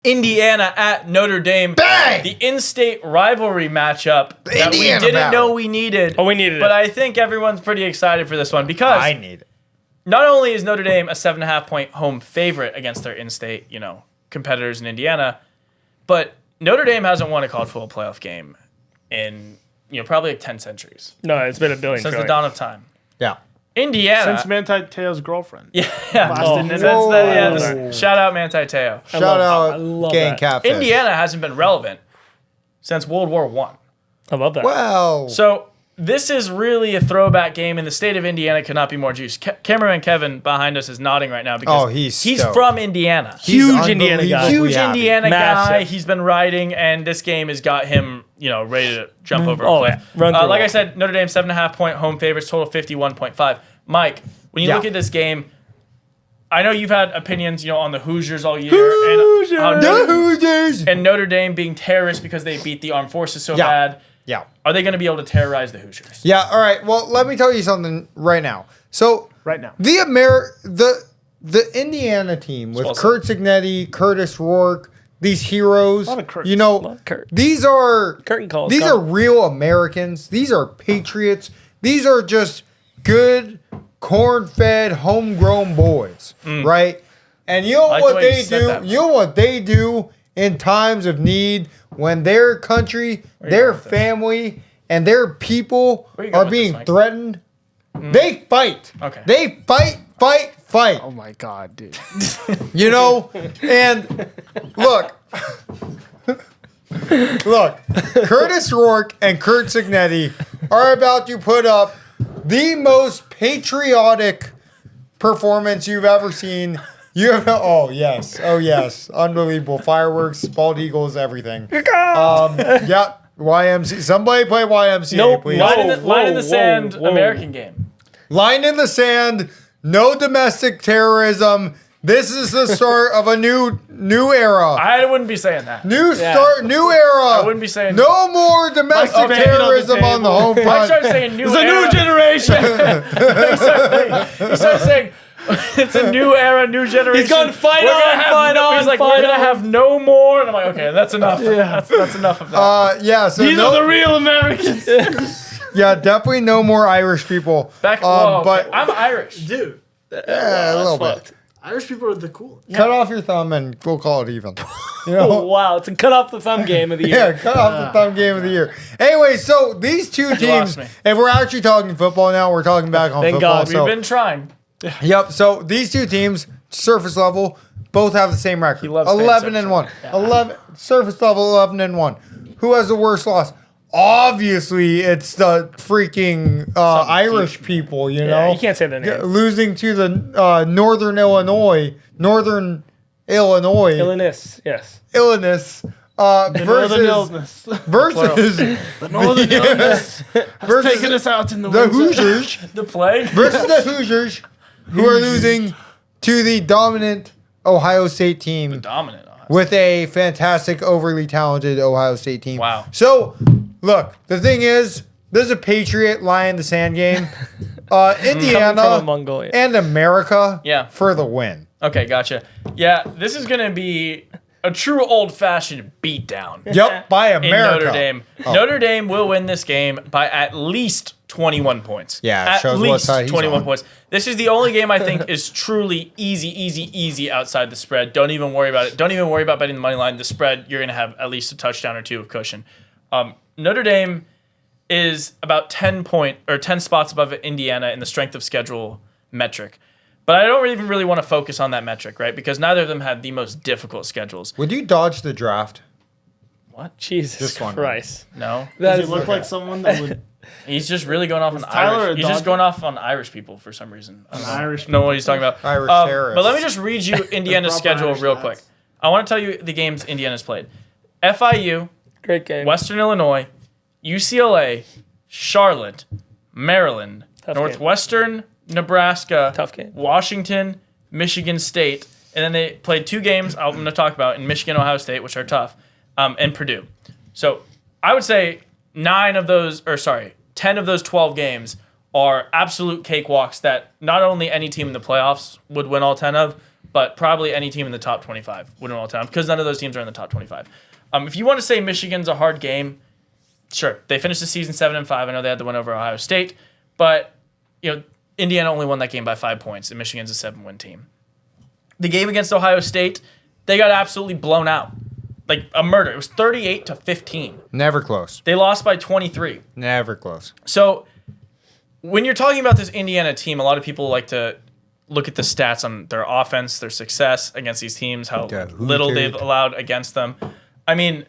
Indiana at Notre Dame. Bang! The in-state rivalry matchup that we didn't know we needed. Oh, we needed it. But I think everyone's pretty excited for this one because I need it. not only is Notre Dame a 7.5-point home favorite against their in-state, competitors in Indiana, but Notre Dame hasn't won a college football playoff game in, probably like 10 centuries. No, it's been a billion. Since the dawn of time. Yeah. Indiana. Since Manti Te'o's girlfriend. Yeah. Whoa. Shout out Manti Te'o. Shout I out love Gang that. Catfish. Indiana hasn't been relevant since World War I. I love that. Well, So this is really a throwback game, and the state of Indiana could not be more juiced. Cameraman Kevin behind us is nodding right now because he's he's from Indiana. Huge Indiana guy. unbelievably Huge happy. Indiana guy. Massive. He's been riding, and this game has got him, ready to jump over a Oh, cliff. yeah. Run through Like a I wall. said, Notre Dame 7.5-point home favorites, total 51.5. Mike, when you Yeah. look at this game, I know you've had opinions, on the Hoosiers all year, Hoosiers! and how The Hoosiers. and Notre Dame being terrorists because they beat the armed forces so Yeah. bad. Yeah. Are they going to be able to terrorize the Hoosiers? Yeah. All right. Well, let me tell you something right now. So Right now. the Indiana team with Well said. Kurt Signetti, Curtis Rourke, these heroes. lot of Kurt's. Lot of Kurt. These are Curtain calls. These are real Americans. These are patriots. These are just good, corn-fed, homegrown boys, right? And you know like the what way you they said do? that. You know what they do in times of need when their country, you their going with this? family, and their people Where you going are with this, being Mike? threatened? They fight. Okay. They fight. Oh my God, dude. And look, Curtis Rourke and Kurt Signetti are about to put up the most patriotic performance you've ever seen. Oh yes, unbelievable fireworks, bald eagles, everything. Yeah, YMCA. Somebody play YMCA, Nope, please. no. Line in the Whoa, sand whoa. American game. Line in the sand. No domestic terrorism. This is the start of a new era. I wouldn't be saying that. New era. I wouldn't be saying no more domestic Mike's banging on the terrorism on the table. home I front. started saying new It's a era. new generation. He started saying it's a new era, new generation. He's gone fight We're gonna on, have fight on, He's like, fight we're gonna on. have no more. And I'm like, okay, that's enough. That's enough of that. Yeah, so These are the real Americans. yeah, definitely no more Irish people. But I'm Irish. Dude, Yeah, a little bit. Irish people are the cool. Cut off your thumb and we'll call it even. You Oh, know? wow, it's a cut off the thumb game of the year. Yeah, cut off the thumb game of the year. Anyway, so these two teams, lost me. if we're actually talking football now, we're talking back on Thank football. God. So, We've been trying. yep. So these two teams, surface level, both have the same record. loves saying 11 and surface 1. level. 11 surface level 11 and 1. Who has the worst loss? Obviously, it's the freaking Irish people, you know. you can't say their name. Losing to the Northern Illinois Illness, yes. versus Northern illness. versus The northern illness versus taking us out in the the winter. Hoosiers The plague. versus the Hoosiers, who are losing to the dominant Ohio State team Dominant. with a fantastic, overly talented Ohio State team. Wow. So, look, the thing is, there's a Patriot lie in the sand game. Indiana Coming from a Mongolia. and America Yeah. for the win. Okay, gotcha. Yeah, this is gonna be a true old-fashioned beatdown. Yep, by In America. Notre Dame. Oh. Notre Dame will win this game by at least 21 points. Yeah, it at shows what least side he's 21 on. points. This is the only game I think is truly easy outside the spread. Don't even worry about it. Don't even worry about betting the money line. The spread, you're going to have at least a touchdown or two of cushion. Notre Dame is about 10 spots above Indiana in the strength of schedule metric. But I don't even really want to focus on that metric, right? Because neither of them had the most difficult schedules. Would you dodge the draft? What? Jesus Just one. Christ. No. That Does is he look like someone that would He's just really going off on Tyler Irish. a He's just dog? going off on Irish people for some reason. I don't know. Irish know what he's talking about. Irish terrorists. But let me just read you Indiana's proper schedule Irish real lads. quick. I want to tell you the games Indiana's played. FIU, great game. Western Illinois, UCLA, Charlotte, Maryland, Tough game. Northwestern, Nebraska, Tough game. Washington, Michigan State, and then they played two games I'm going to talk about in Michigan, Ohio State, which are tough, and Purdue. So I would say 10 of those 12 games are absolute cakewalks that not only any team in the playoffs would win all 10 of, but probably any team in the top 25 would win all the time because none of those teams are in the top 25. If you want to say Michigan's a hard game, sure. They finished the season 7-5. I know they had the win over Ohio State, but Indiana only won that game by 5 points, and Michigan's a 7-win team. The game against Ohio State, they got absolutely blown out. Like a murder. It was 38-15. Never close. They lost by 23. Never close. So when you're talking about this Indiana team, a lot of people like to look at the stats on their offense, their success against these teams, how little they've allowed against them. I mean,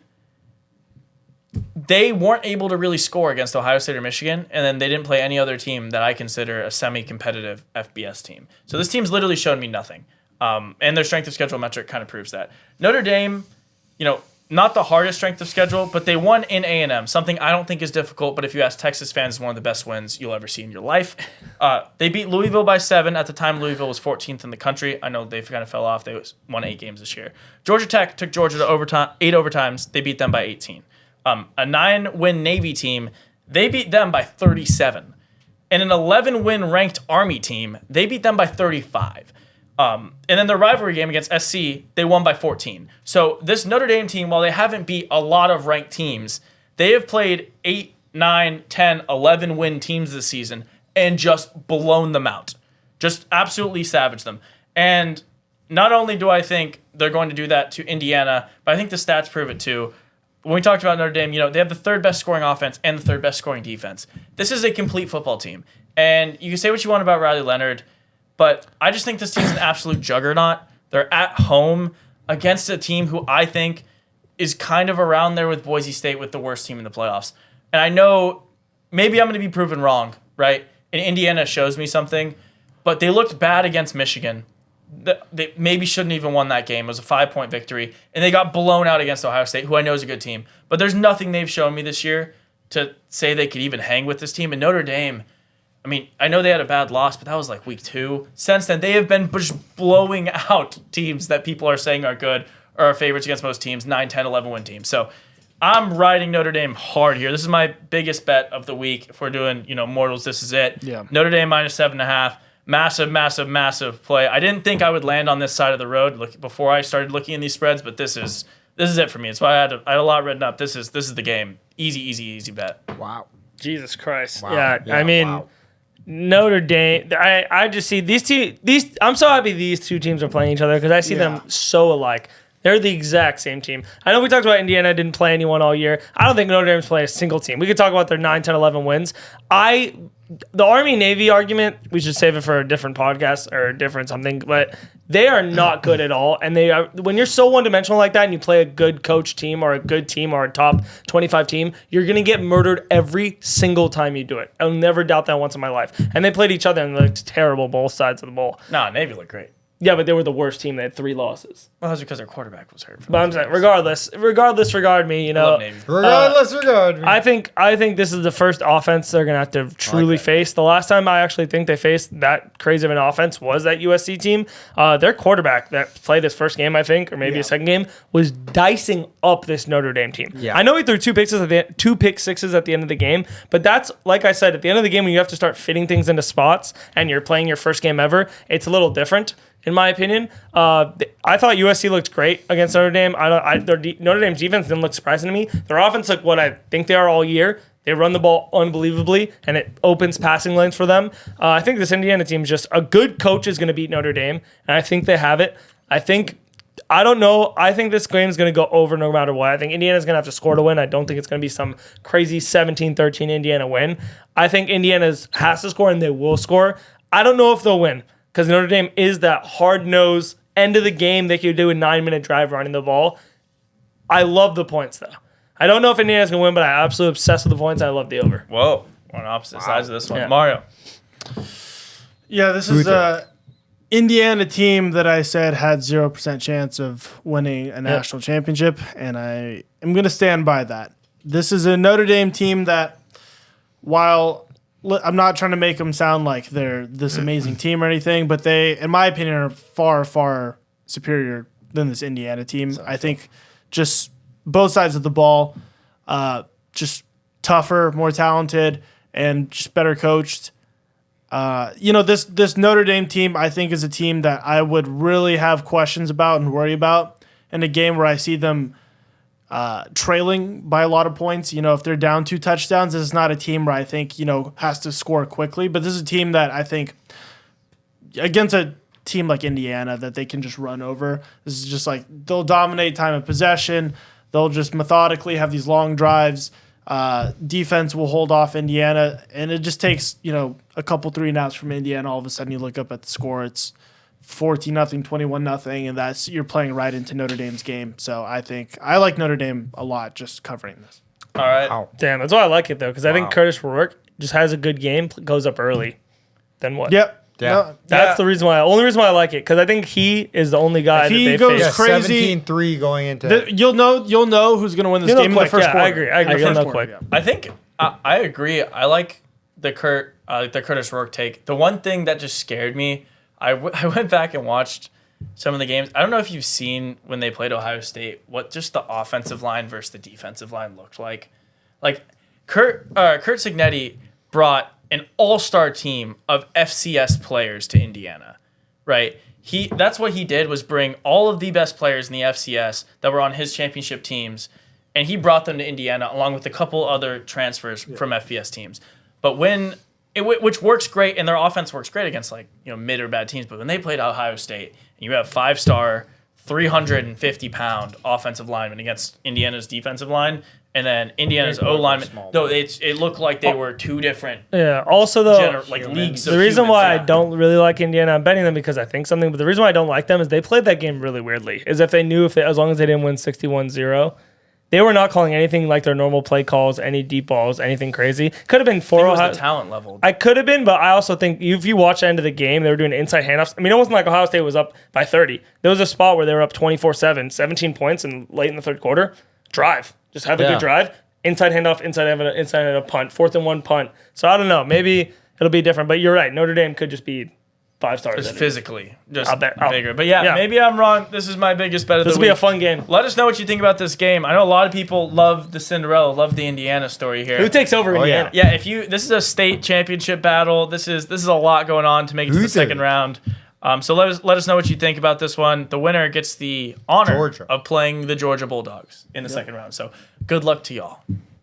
they weren't able to really score against Ohio State or Michigan, and then they didn't play any other team that I consider a semi-competitive FBS team. So this team's literally shown me nothing. And their strength of schedule metric kind of proves that. Notre Dame, not the hardest strength of schedule, but they won in A&M, something I don't think is difficult, but if you ask Texas fans, it's one of the best wins you'll ever see in your life. They beat Louisville by 7. At the time, Louisville was 14th in the country. I know they kind of fell off. They won 8 games this year. Georgia Tech took Georgia to 8 overtimes. They beat them by 18. A 9-win Navy team, they beat them by 37. And an 11-win ranked Army team, they beat them by 35. And then their rivalry game against SC, they won by 14. So this Notre Dame team, while they haven't beat a lot of ranked teams, they have played 8, 9, 10, 11-win teams this season and just blown them out. Just absolutely savaged them. And not only do I think they're going to do that to Indiana, but I think the stats prove it too. When we talked about Notre Dame, they have the third best scoring offense and the third best scoring defense. This is a complete football team. And you can say what you want about Riley Leonard, but I just think this team's an absolute juggernaut. They're at home against a team who I think is kind of around there with Boise State with the worst team in the playoffs. And I know maybe I'm going to be proven wrong, right? And Indiana shows me something, but they looked bad against Michigan. They maybe shouldn't even won that game. It was a 5-point victory. And they got blown out against Ohio State, who I know is a good team. But there's nothing they've shown me this year to say they could even hang with this team. And Notre Dame, I mean, I know they had a bad loss, but that was like week 2. Since then, they have been just blowing out teams that people are saying are good or are favorites against most teams, 9, 10, 11-win teams. So I'm riding Notre Dame hard here. This is my biggest bet of the week. If we're doing, mortals, this is it. Yeah. Notre Dame minus 7.5. Massive, massive, massive play. I didn't think I would land on this side of the road before I started looking in these spreads, but this is it for me. It's why I had a lot written up. This is the game. Easy, easy, easy bet. Wow. Jesus Christ. Wow. Yeah, I mean, wow. Notre Dame. I just see these two. I'm so happy these two teams are playing each other because I see them so alike. They're the exact same team. I know we talked about Indiana didn't play anyone all year. I don't think Notre Dame's played a single team. We could talk about their 9, 10, 11 wins. The Army-Navy argument, we should save it for a different podcast or a different something, but they are not good at all. And when you're so one-dimensional like that and you play a good coach team or a good team or a top 25 team, you're going to get murdered every single time you do it. I'll never doubt that once in my life. And they played each other and looked terrible both sides of the bowl. Nah, Navy looked great. Yeah, but they were the worst team. They had 3 losses. Well, that's because their quarterback was hurt. But I'm saying, regardless, regard me, I love Navy. Regardless, regard. I think this is the first offense they're going to have to truly face. The last time I actually think they faced that crazy of an offense was that USC team. Their quarterback that played his first game, I think, or maybe a second game, was dicing up this Notre Dame team. Yeah. I know he threw 2 pick sixes at the end of the game, but that's, like I said, at the end of the game when you have to start fitting things into spots and you're playing your first game ever, it's a little different. In my opinion, I thought USC looked great against Notre Dame. Notre Dame's defense didn't look surprising to me. Their offense looked what I think they are all year. They run the ball unbelievably, and it opens passing lanes for them. I think this Indiana team is just a good coach is going to beat Notre Dame, and I think they have it. I don't know. I think this game is going to go over no matter what. I think Indiana's going to have to score to win. I don't think it's going to be some crazy 17-13 Indiana win. I think Indiana has to score, and they will score. I don't know if they'll win. Because Notre Dame is that hard-nosed end of the game they could do a 9-minute drive running the ball. I love the points, though. I don't know if Indiana's going to win, but I'm absolutely obsessed with the points. I love the over. Whoa. We're on opposite sides of this one. Yeah. Mario. Yeah, this is a Indiana team that I said had 0% chance of winning a national championship, and I am going to stand by that. This is a Notre Dame team that, while I'm not trying to make them sound like they're this amazing team or anything, but they, in my opinion, are far, far superior than this Indiana team. I think just both sides of the ball, just tougher, more talented, and just better coached. This Notre Dame team, I think, is a team that I would really have questions about and worry about in a game where I see them trailing by a lot of points. If they're down 2 touchdowns, this is not a team where I think, has to score quickly. But this is a team that I think against a team like Indiana that they can just run over. This is just like they'll dominate time of possession. They'll just methodically have these long drives. Defense will hold off Indiana, and it just takes a couple 3-and-outs from Indiana. All of a sudden, you look up at the score; it's 14-0, 21-0, and that's you're playing right into Notre Dame's game. So I think I like Notre Dame a lot just covering this. All right. Wow. Damn, that's why I like it though, because I think Curtis Rourke just has a good game, goes up early. Then what? Yep. Yeah. No, That's the reason why. Only reason why I like it, because I think he is the only guy If that he they goes face. crazy- 17-3 going into. you'll know who's going to win this You'll know game in the quick, first yeah, quarter. I agree. You'll First know quarter, quick. yeah. I think I agree. I like the Curtis Rourke take. The one thing that just scared me, I went back and watched some of the games. I don't know if you've seen when they played Ohio State what just the offensive line versus the defensive line looked like. Like Kurt Signetti brought an all-star team of FCS players to Indiana, right? That's what he did, was bring all of the best players in the FCS that were on his championship teams, and he brought them to Indiana along with a couple other transfers from FBS teams. But which works great, and their offense works great against mid or bad teams. But when they played Ohio State, and you have 5-star, 350-pound offensive linemen against Indiana's defensive line, and then Indiana's O lineman. No, it looked like they were 2 different. Yeah. Also, though, leagues. the reason why I don't really like Indiana, I'm betting them because I think something, but the reason why I don't like them is they played that game really weirdly. Is if they knew as long as they didn't win 61-0, they were not calling anything like their normal play calls, any deep balls, anything crazy. Could have been It was the talent level. I could have been, but I also think if you watch the end of the game, they were doing inside handoffs. I mean, it wasn't like Ohio State was up by 30. There was a spot where they were up 24-7, 17 points, and late in the third quarter, drive. Just have a good drive. Inside handoff, inside handoff, punt. 4th and 1 punt. So I don't know. Maybe it'll be different. But you're right. Notre Dame could just be 5 stars. Just physically, just I'll- bigger. But yeah, maybe I'm wrong. This is my biggest bet of the week. This will be a fun game. Let us know what you think about this game. I know a lot of people love the Cinderella, love the Indiana story here. Who takes over Indiana? Yeah, this is a state championship battle. This is a lot going on to make it to the second round. So let us know what you think about this one. The winner gets the honor of playing the Georgia Bulldogs in the second round. So good luck to y'all.